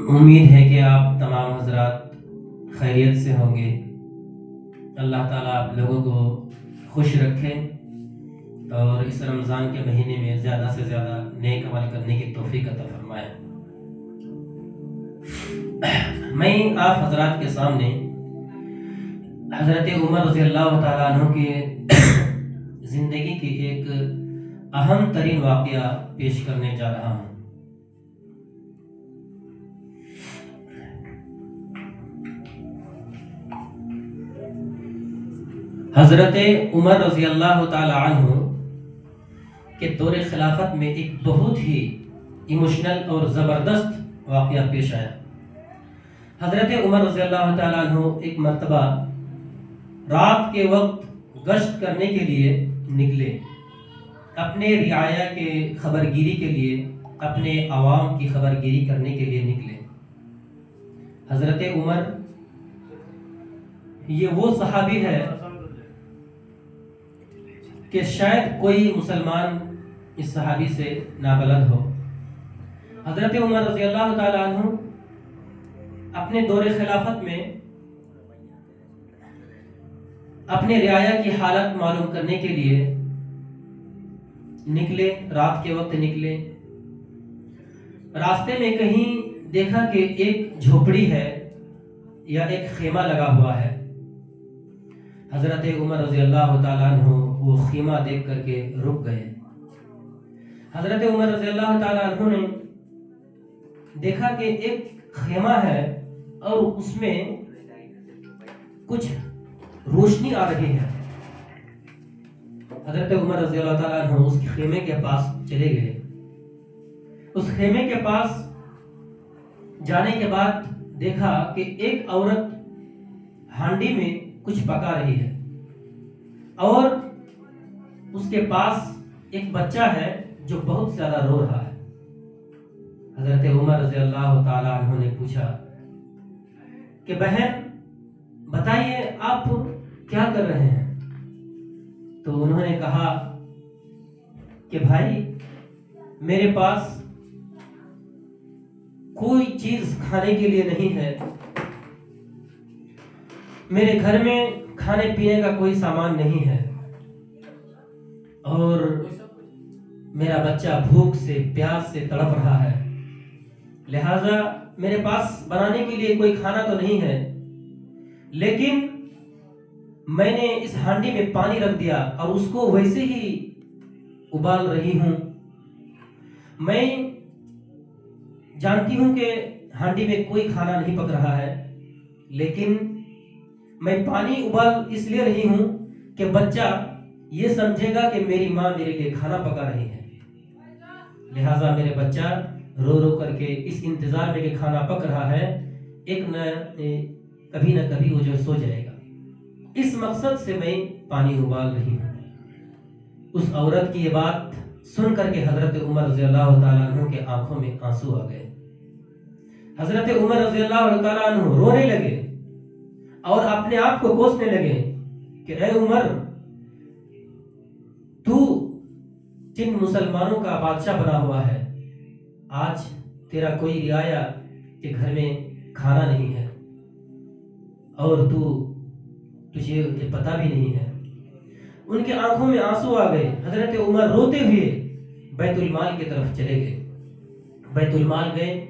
امید ہے کہ آپ تمام حضرات خیریت سے ہوں گے۔ اللہ تعالیٰ آپ لوگوں کو خوش رکھے اور اس رمضان کے مہینے میں زیادہ سے زیادہ نیک عمل کرنے کی توفیق عطا فرمائے۔ میں آپ حضرات کے سامنے حضرت عمر رضی اللہ تعالیٰ عنہ کی زندگی کی ایک اہم ترین واقعہ پیش کرنے جا رہا ہوں۔ حضرت عمر رضی اللہ تعالی عنہ کے دور خلافت میں ایک بہت ہی ایموشنل اور زبردست واقعہ پیش آیا۔ حضرت عمر رضی اللہ تعالی عنہ ایک مرتبہ رات کے وقت گشت کرنے کے لیے نکلے، اپنے رعایا کے خبرگیری کے لیے، اپنے عوام کی خبرگیری کرنے کے لیے نکلے۔ حضرت عمر یہ وہ صحابی ہے کہ شاید کوئی مسلمان اس صحابی سے نابلد ہو۔ حضرت عمر رضی اللہ تعالی عنہ اپنے دور خلافت میں اپنے رعایا کی حالت معلوم کرنے کے لیے نکلے، رات کے وقت نکلے۔ راستے میں کہیں دیکھا کہ ایک جھوپڑی ہے یا ایک خیمہ لگا ہوا ہے۔ حضرت عمر رضی اللہ تعالیٰ عنہ وہ خیمہ دیکھ کر کے رک گئے۔ حضرت عمر رضی اللہ تعالیٰ عنہ نے دیکھا کہ ایک خیمہ ہے اور اس میں کچھ روشنی آ رہی ہے۔ حضرت عمر رضی اللہ تعالیٰ عنہ اس خیمے کے پاس چلے گئے۔ اس خیمے کے پاس جانے کے بعد دیکھا کہ ایک عورت ہانڈی میں کچھ پکا رہی ہے اور اس کے پاس ایک بچہ ہے جو بہت زیادہ رو رہا ہے۔ حضرت عمر رضی اللہ تعالی عنہ نے پوچھا کہ بہن بتائیے آپ کیا کر رہے ہیں؟ تو انہوں نے کہا کہ بھائی میرے پاس کوئی چیز کھانے کے لیے نہیں ہے، میرے گھر میں کھانے پینے کا کوئی سامان نہیں ہے اور میرا بچہ بھوک سے پیاس سے تڑپ رہا ہے، لہذا میرے پاس بنانے کے لیے کوئی کھانا تو نہیں ہے، لیکن میں نے اس ہانڈی میں پانی رکھ دیا اور اس کو ویسے ہی ابال رہی ہوں۔ میں جانتی ہوں کہ ہانڈی میں کوئی کھانا نہیں پک رہا ہے، لیکن میں پانی ابال اس لیے رہی ہوں کہ بچہ یہ سمجھے گا کہ میری ماں میرے لیے کھانا پکا رہی ہے، لہٰذا میرے بچہ رو رو کر کے اس انتظار میں کہ کھانا پک رہا ہے، ایک نہ کبھی وہ جو سو جائے گا، اس مقصد سے میں پانی ابال رہی ہوں۔ اس عورت کی یہ بات سن کر کے حضرت عمر رضی اللہ تعالیٰ عنہ کے آنکھوں میں آنسو آ گئے۔ حضرت عمر رضی اللہ تعالیٰ عنہ رونے لگے اور اپنے آپ کو کوسنے لگے کہ اے عمر، تو جن مسلمانوں کا بادشاہ بنا ہوا ہے، آج تیرا کوئی رعایا کے گھر میں کھانا نہیں ہے اور تجھے یہ پتہ بھی نہیں ہے۔ ان کے آنکھوں میں آنسو آ گئے۔ حضرت عمر روتے ہوئے بیت المال کی طرف چلے گئے۔ بیت المال گئے،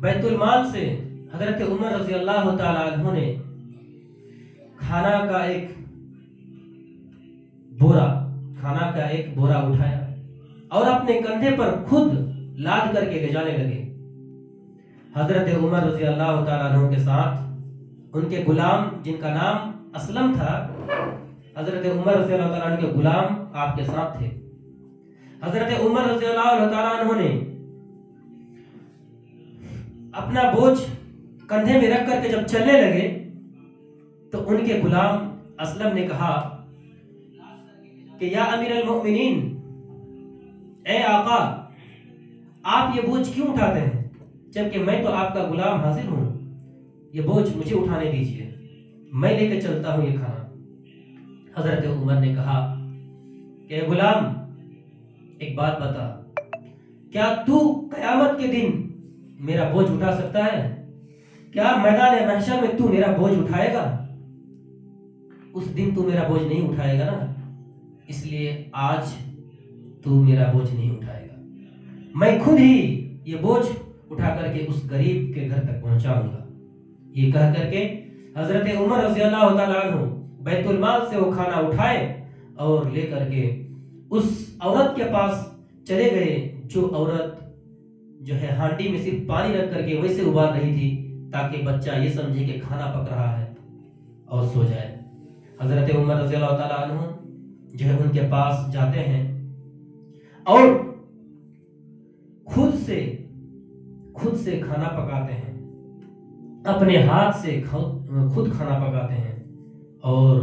بیت المال سے حضرت عمر رضی اللہ تعالی عنہ نے کھانا کا ایک بورا اٹھایا اور اپنے کندھے پر خود لاد کر کے لے جانے لگے۔ حضرت عمر رضی اللہ تعالیٰ عنہ کے ساتھ ان کے غلام جن کا نام اسلم تھا، حضرت عمر رضی اللہ تعالیٰ عنہ کے غلام آپ کے ساتھ تھے۔ حضرت عمر رضی اللہ تعالیٰ عنہ نے اپنا بوجھ کندھے میں رکھ کر کے جب چلنے لگے تو ان کے غلام اسلم نے کہا کہ یا امیر المؤمنین، اے آقا، آپ یہ بوجھ کیوں اٹھاتے ہیں جبکہ میں تو آپ کا غلام حاضر ہوں؟ یہ بوجھ مجھے اٹھانے دیجئے، میں لے کے چلتا ہوں یہ کھانا۔ حضرت عمر نے کہا کہ اے غلام، ایک بات بتا، کیا تو قیامت کے دن मेरा बोझ उठा सकता है? क्या मैदान महशर में तू मेरा बोझ उठाएगा? उस दिन तू मेरा बोझ नहीं उठाएगा ना, इसलिए आज तू मेरा बोझ नहीं उठाएगा। मैं खुद ही ये बोझ उठा करके उस गरीब के घर तक पहुंचाऊंगा। ये कह करके हजरत उमर रज़ी अल्लाह तआला अन्हु बैतुल माल से वो खाना उठाए और लेकर के उस औरत के पास चले गए, जो औरत जो है हांडी में सिर्फ पानी रख करके वैसे उबाल रही थी ताकि बच्चा ये समझे कि खाना पक रहा है और सो जाए। हजरत उमर रज़ी अल्लाह तआला अन्हु जो है उनके पास जाते हैं और खुद से खाना पकाते हैं, अपने हाथ से खुद खाना पकाते हैं और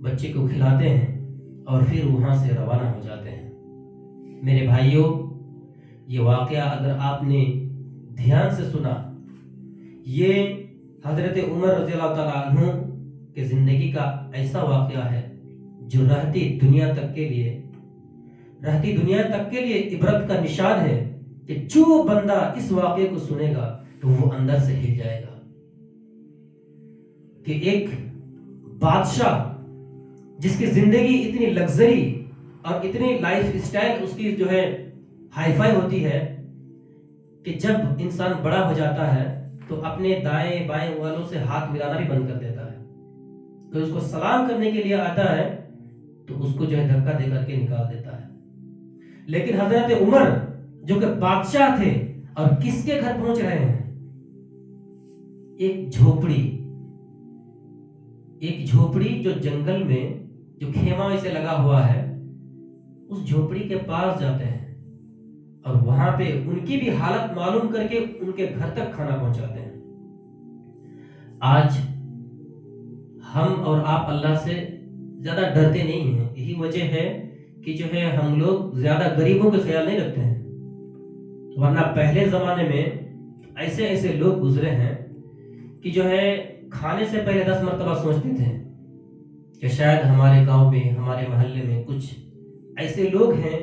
बच्चे को खिलाते हैं और फिर वहां से रवाना हो जाते हैं। मेरे भाइयों, ये वाकया अगर आपने ध्यान से सुना, ये हजरत उमर रज़ी अल्लाह तआला अन्हु के जिंदगी का ऐसा वाकया है जो रहती दुनिया तक के लिए इबरत का निशान है कि जो बंदा इस वाकये को सुनेगा तो वो अंदर से हिल जाएगा कि एक बादशाह जिसकी जिंदगी इतनी लग्जरी और इतनी लाइफ स्टाइल उसकी जो है हाई फाई होती है कि जब इंसान बड़ा हो जाता है तो अपने दाएं बाएं वालों से हाथ मिलाना भी बंद कर देता है। तो उसको सलाम करने के लिए आता है तो उसको जो है धक्का दे करके निकाल देता है। लेकिन हजरत उमर जो कि बादशाह थे और किसके घर पहुंच रहे हैं? एक झोपड़ी जो जंगल में जो खेमा ऐसे लगा हुआ है, उस झोपड़ी के पास जाते हैं और वहां पे उनकी भी हालत मालूम करके उनके घर तक खाना पहुंचाते हैं। आज हम और आप अल्लाह से ज्यादा डरते नहीं हैं। यही वजह है कि जो है हम लोग ज्यादा गरीबों का ख्याल नहीं रखते हैं, वरना पहले जमाने में ऐसे लोग गुजरे हैं कि जो है खाने से पहले 10 मरतबा सोचते थे कि शायद हमारे गांव में, हमारे मोहल्ले में कुछ ऐसे लोग हैं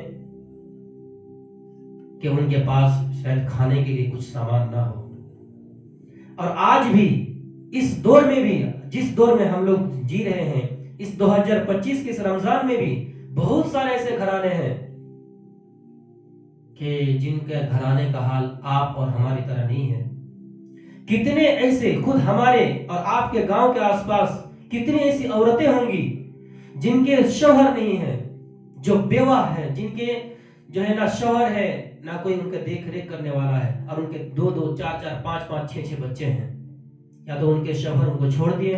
कि उनके पास शायद खाने के लिए कुछ सामान ना हो। और आज भी इस दौर में भी, जिस दौर में हम लोग जी रहे हैं, इस 2025 के इस रमजान में भी बहुत सारे ऐसे घराने हैं कि जिनके घराने का हाल आप और हमारी तरह नहीं है। कितने ऐसे खुद हमारे और आपके गांव के आसपास कितनी ऐसी औरतें होंगी जिनके शौहर नहीं है, जो बेवा है, जिनके जो है ना शौहर है ना कोई उनका देख रेख करने वाला है, और उनके 2-2, 4-4, 5-5, 6-6 बच्चे हैं। या तो उनके शौहर उनको छोड़ दिए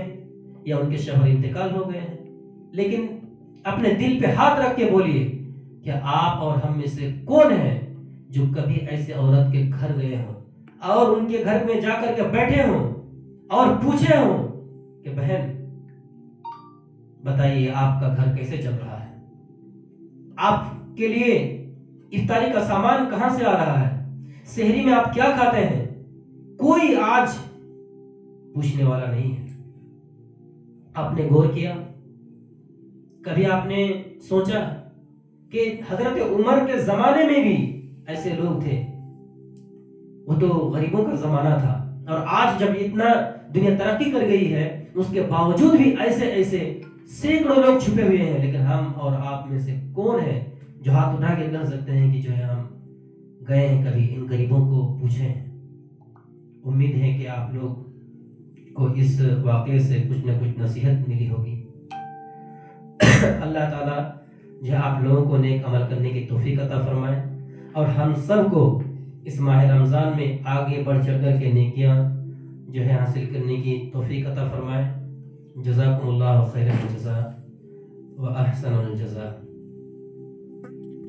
या उनके शौहर इंतकाल हो गए हैं। लेकिन अपने दिल पे हाथ रख के बोलिए कि आप और हम में से कौन है जो कभी ऐसे औरत के घर गए हों और उनके घर में जाकर के बैठे हों और पूछे हों कि बहन बताइए आपका घर कैसे चल रहा है, आपके लिए इफ्तारी का सामान कहां से आ रहा है, सहरी में आप क्या खाते हैं? कोई आज पूछने वाला नहीं है। आपने गौर किया, कभी आपने सोचा कि हजरत उमर के जमाने में भी ऐसे लोग थे? वो तो गरीबों का जमाना था, और आज जब इतना दुनिया तरक्की कर गई है उसके बावजूद भी ऐसे सैकड़ों लोग छुपे हुए हैं। लेकिन हम और आप में से कौन है जो हाथ उठा के कह सकते हैं कि जो है हम गए हैं कभी इन गरीबों को पूछे हैं? उम्मीद है कि आप लोग को इस वाक़े से कुछ न कुछ नसीहत मिली होगी। अल्लाह ताला जो आप लोगों को नेक अमल करने की तौफीक अता फरमाए और हम सब को इस माह रमज़ान में आगे बढ़ चढ़ कर के नेकियां जो है हासिल करने की तौफीक अता फरमाए। जज़ाकुमुल्लाहु खैरल जज़ा व अहसनुल जज़ा।